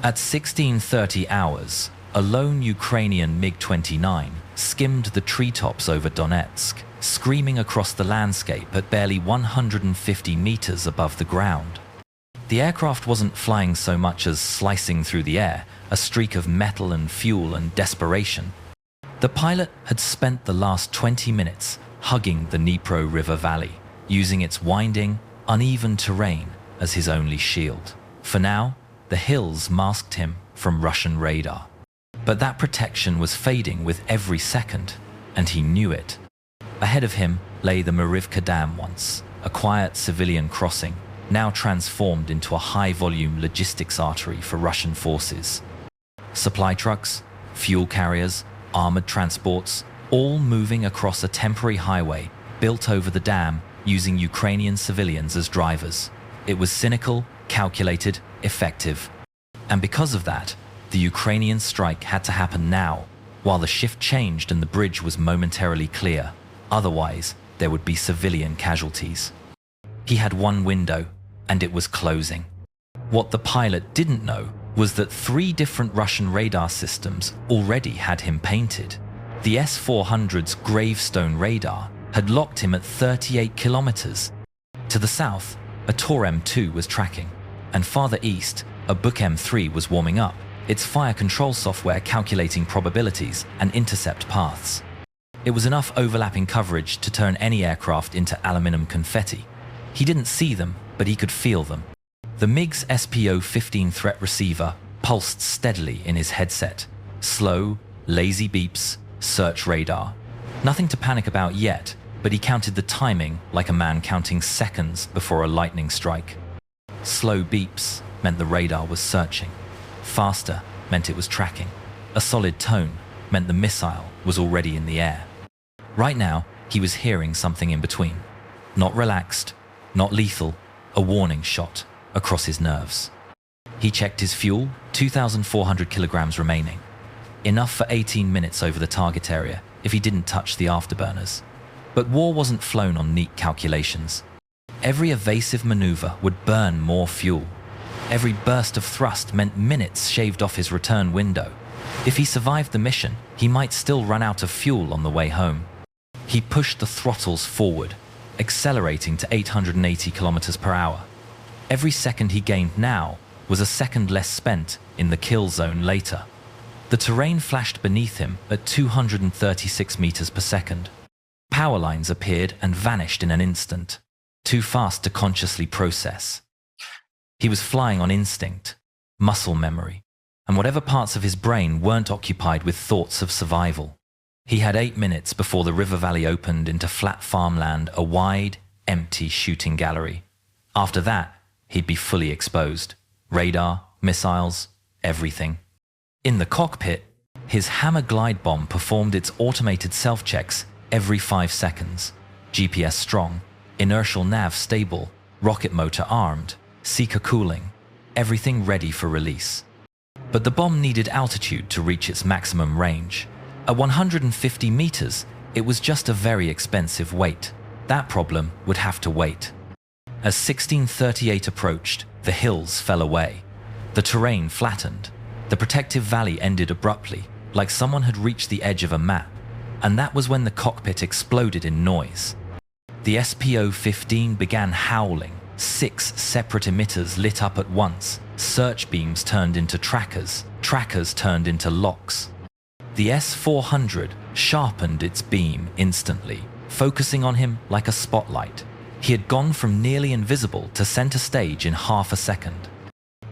At 16:30 hours, a lone Ukrainian MiG-29 skimmed the treetops over Donetsk, screaming across the landscape at barely 150 meters above the ground. The aircraft wasn't flying so much as slicing through the air, a streak of metal and fuel and desperation. The pilot had spent the last 20 minutes hugging the Dnipro River Valley, using its winding, uneven terrain as his only shield. For now, the hills masked him from Russian radar. But that protection was fading with every second, and he knew it. Ahead of him lay the Marivka Dam once, a quiet civilian crossing, now transformed into a high-volume logistics artery for Russian forces. Supply trucks, fuel carriers, armored transports, all moving across a temporary highway built over the dam using Ukrainian civilians as drivers. It was cynical, calculated, effective. And because of that, the Ukrainian strike had to happen now, while the shift changed and the bridge was momentarily clear. Otherwise, there would be civilian casualties. He had one window, and it was closing. What the pilot didn't know was that 3 different Russian radar systems already had him painted. The S-400's gravestone radar had locked him at 38 kilometers. To the south, a Tor M2 was tracking, and farther east, a Buk M3 was warming up, its fire control software calculating probabilities and intercept paths. It was enough overlapping coverage to turn any aircraft into aluminum confetti. He didn't see them, but he could feel them. The MiG's SPO-15 threat receiver pulsed steadily in his headset. Slow, lazy beeps, search radar. Nothing to panic about yet, but he counted the timing like a man counting seconds before a lightning strike. Slow beeps meant the radar was searching. Faster meant it was tracking. A solid tone meant the missile was already in the air. Right now, he was hearing something in between. Not relaxed, not lethal, a warning shot across his nerves. He checked his fuel, 2,400 kilograms remaining. Enough for 18 minutes over the target area if he didn't touch the afterburners. But war wasn't flown on neat calculations. Every evasive maneuver would burn more fuel. Every burst of thrust meant minutes shaved off his return window. If he survived the mission, he might still run out of fuel on the way home. He pushed the throttles forward, accelerating to 880 kilometers per hour. Every second he gained now was a second less spent in the kill zone later. The terrain flashed beneath him at 236 meters per second. Power lines appeared and vanished in an instant, too fast to consciously process. He was flying on instinct, muscle memory, and whatever parts of his brain weren't occupied with thoughts of survival. He had 8 minutes before the river valley opened into flat farmland, a wide, empty shooting gallery. After that, he'd be fully exposed. Radar, missiles, everything. In the cockpit, his Hammer glide bomb performed its automated self-checks every 5 seconds. GPS strong, inertial nav stable, rocket motor armed, seeker cooling, everything ready for release. But the bomb needed altitude to reach its maximum range. At 150 meters, it was just a very expensive weight. That problem would have to wait. As 1638 approached, the hills fell away. The terrain flattened. The protective valley ended abruptly, like someone had reached the edge of a map. And that was when the cockpit exploded in noise. The SPO-15 began howling. 6 separate emitters lit up at once. Search beams turned into trackers. Trackers turned into locks. The S-400 sharpened its beam instantly, focusing on him like a spotlight. He had gone from nearly invisible to center stage in half a second.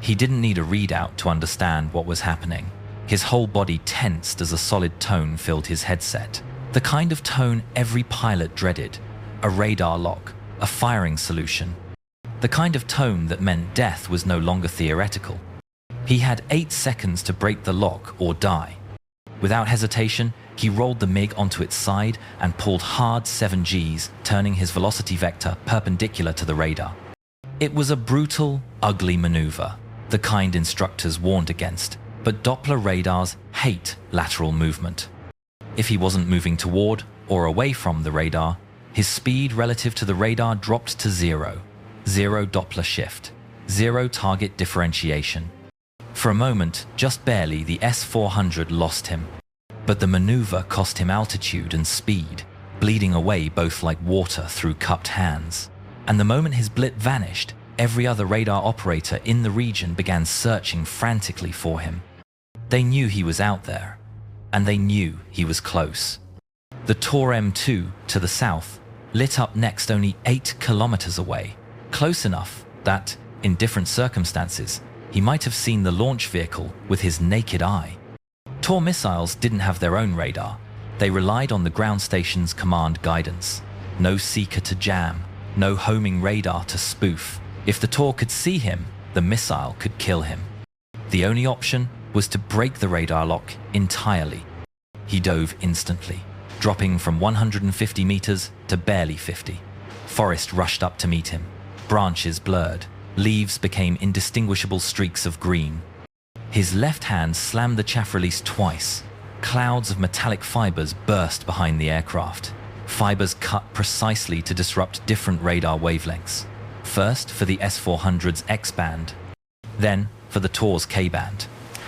He didn't need a readout to understand what was happening. His whole body tensed as a solid tone filled his headset. The kind of tone every pilot dreaded. A radar lock, a firing solution. The kind of tone that meant death was no longer theoretical. He had 8 seconds to break the lock or die. Without hesitation, he rolled the MiG onto its side and pulled hard 7Gs, turning his velocity vector perpendicular to the radar. It was a brutal, ugly maneuver, the kind instructors warned against, but Doppler radars hate lateral movement. If he wasn't moving toward or away from the radar, his speed relative to the radar dropped to 0. 0 Doppler shift, 0 target differentiation. For a moment, just barely, the S-400 lost him. But the maneuver cost him altitude and speed, bleeding away both like water through cupped hands. And the moment his blit vanished, every other radar operator in the region began searching frantically for him. They knew he was out there, and they knew he was close. The Tor M2 to the south lit up next only 8 kilometers away, close enough that, in different circumstances, he might have seen the launch vehicle with his naked eye. Tor missiles didn't have their own radar. They relied on the ground station's command guidance. No seeker to jam, no homing radar to spoof. If the Tor could see him, the missile could kill him. The only option was to break the radar lock entirely. He dove instantly, dropping from 150 meters to barely 50. Forest rushed up to meet him. Branches blurred. Leaves became indistinguishable streaks of green. His left hand slammed the chaff release twice. Clouds of metallic fibers burst behind the aircraft. Fibers cut precisely to disrupt different radar wavelengths. First for the S-400's X-band, then for the Tor's K-band.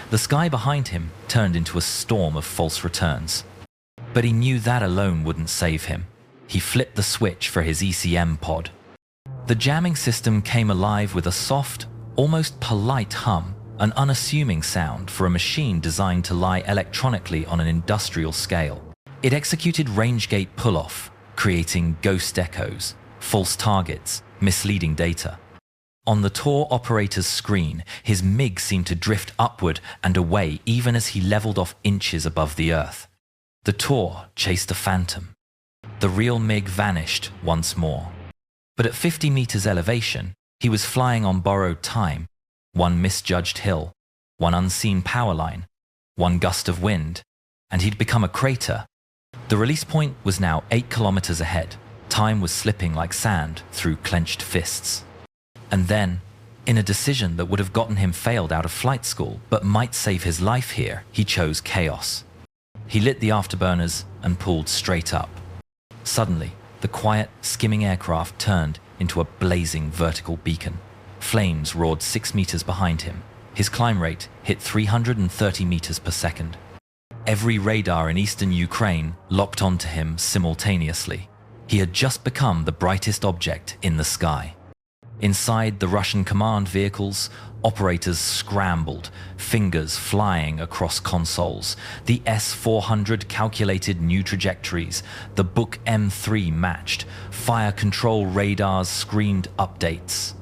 The sky behind him turned into a storm of false returns. But he knew that alone wouldn't save him. He flipped the switch for his ECM pod. The jamming system came alive with a soft, almost polite hum, an unassuming sound for a machine designed to lie electronically on an industrial scale. It executed range-gate pull-off, creating ghost echoes, false targets, misleading data. On the Tor operator's screen, his MiG seemed to drift upward and away even as he leveled off inches above the Earth. The Tor chased a phantom. The real MiG vanished once more. But at 50 meters elevation, he was flying on borrowed time. One misjudged hill, one unseen power line, one gust of wind, and he'd become a crater. The release point was now 8 kilometers ahead. Time was slipping like sand through clenched fists. And then, in a decision that would have gotten him failed out of flight school but might save his life here, he chose chaos. He lit the afterburners and pulled straight up. Suddenly, the quiet, skimming aircraft turned into a blazing vertical beacon. Flames roared 6 meters behind him. His climb rate hit 330 meters per second. Every radar in eastern Ukraine locked onto him simultaneously. He had just become the brightest object in the sky. Inside the Russian command vehicles, operators scrambled, fingers flying across consoles. The S-400 calculated new trajectories. The Buk M3 matched. Fire control radars screamed updates.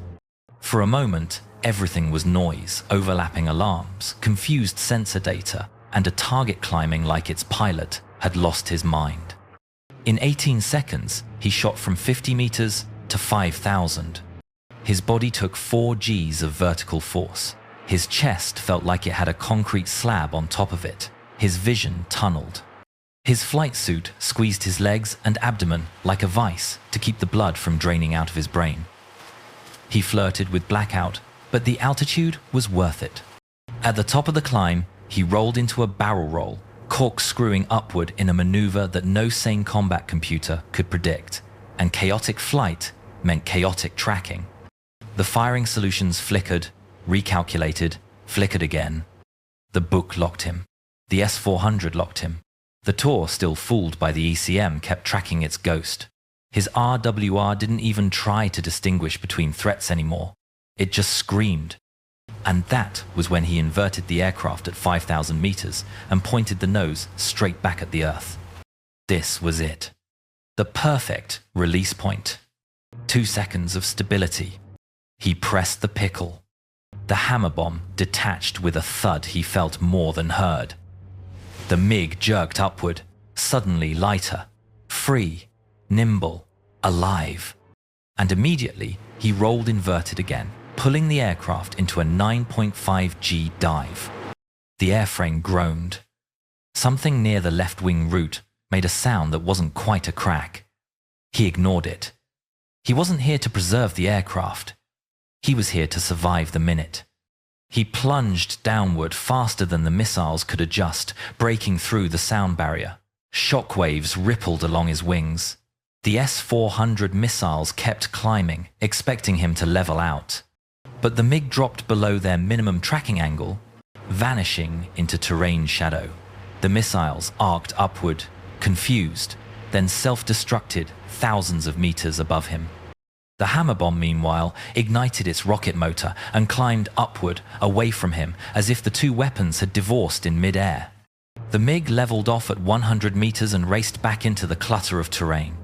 For a moment, everything was noise, overlapping alarms, confused sensor data, and a target climbing like its pilot had lost his mind. In 18 seconds, he shot from 50 meters to 5,000. His body took 4 Gs of vertical force. His chest felt like it had a concrete slab on top of it. His vision tunneled. His flight suit squeezed his legs and abdomen like a vice to keep the blood from draining out of his brain. He flirted with blackout, but the altitude was worth it. At the top of the climb, he rolled into a barrel roll, corkscrewing upward in a maneuver that no sane combat computer could predict. And chaotic flight meant chaotic tracking. The firing solutions flickered, recalculated, flickered again. The Buk locked him. The S-400 locked him. The Tor, still fooled by the ECM, kept tracking its ghost. His RWR didn't even try to distinguish between threats anymore. It just screamed. And that was when he inverted the aircraft at 5,000 meters and pointed the nose straight back at the Earth. This was it. The perfect release point. 2 seconds of stability. He pressed the pickle. The hammer bomb detached with a thud he felt more than heard. The MiG jerked upward, suddenly lighter, free, nimble, alive. And immediately he rolled inverted again, pulling the aircraft into a 9.5 G dive. The airframe groaned. Something near the left-wing root made a sound that wasn't quite a crack. He ignored it. He wasn't here to preserve the aircraft. He was here to survive the minute. He plunged downward faster than the missiles could adjust, breaking through the sound barrier. Shockwaves rippled along his wings. The S-400 missiles kept climbing, expecting him to level out. But the MiG dropped below their minimum tracking angle vanishing into terrain shadow. The missiles arced upward, confused, then self-destructed thousands of meters above him. The hammer bomb, meanwhile, ignited its rocket motor and climbed upward, away from him, as if the two weapons had divorced in mid-air. The MiG leveled off at 100 meters and raced back into the clutter of terrain.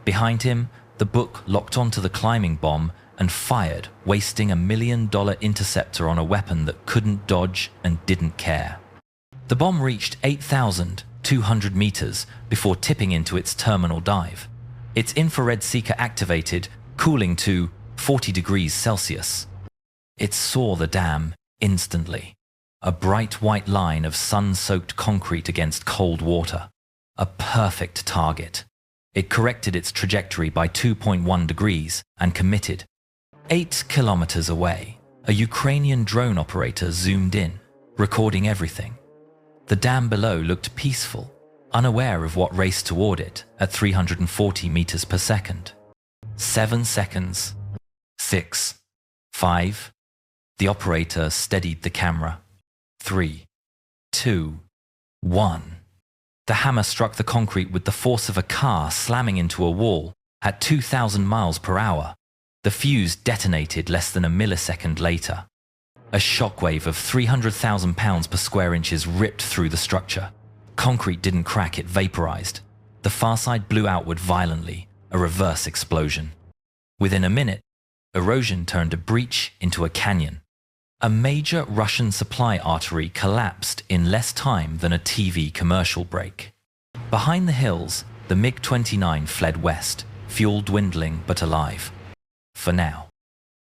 Behind him, the Buk locked onto the climbing bomb and fired, wasting $1 million interceptor on a weapon that couldn't dodge and didn't care. The bomb reached 8,200 meters before tipping into its terminal dive. Its infrared seeker activated, cooling to 40 degrees Celsius. It saw the dam instantly. A bright white line of sun-soaked concrete against cold water. A perfect target. It corrected its trajectory by 2.1 degrees and committed. 8 kilometers away, a Ukrainian drone operator zoomed in, recording everything. The dam below looked peaceful, unaware of what raced toward it at 340 meters per second. 7 seconds. 6. 5. The operator steadied the camera. 3. 2. 1. The hammer struck the concrete with the force of a car slamming into a wall at 2,000 miles per hour. The fuse detonated less than a millisecond later. A shockwave of 300,000 pounds per square inches ripped through the structure. Concrete didn't crack, it vaporized. The far side blew outward violently, a reverse explosion. Within a minute, erosion turned a breach into a canyon. A major Russian supply artery collapsed in less time than a TV commercial break. Behind the hills, the MiG-29 fled west, fuel dwindling but alive. For now.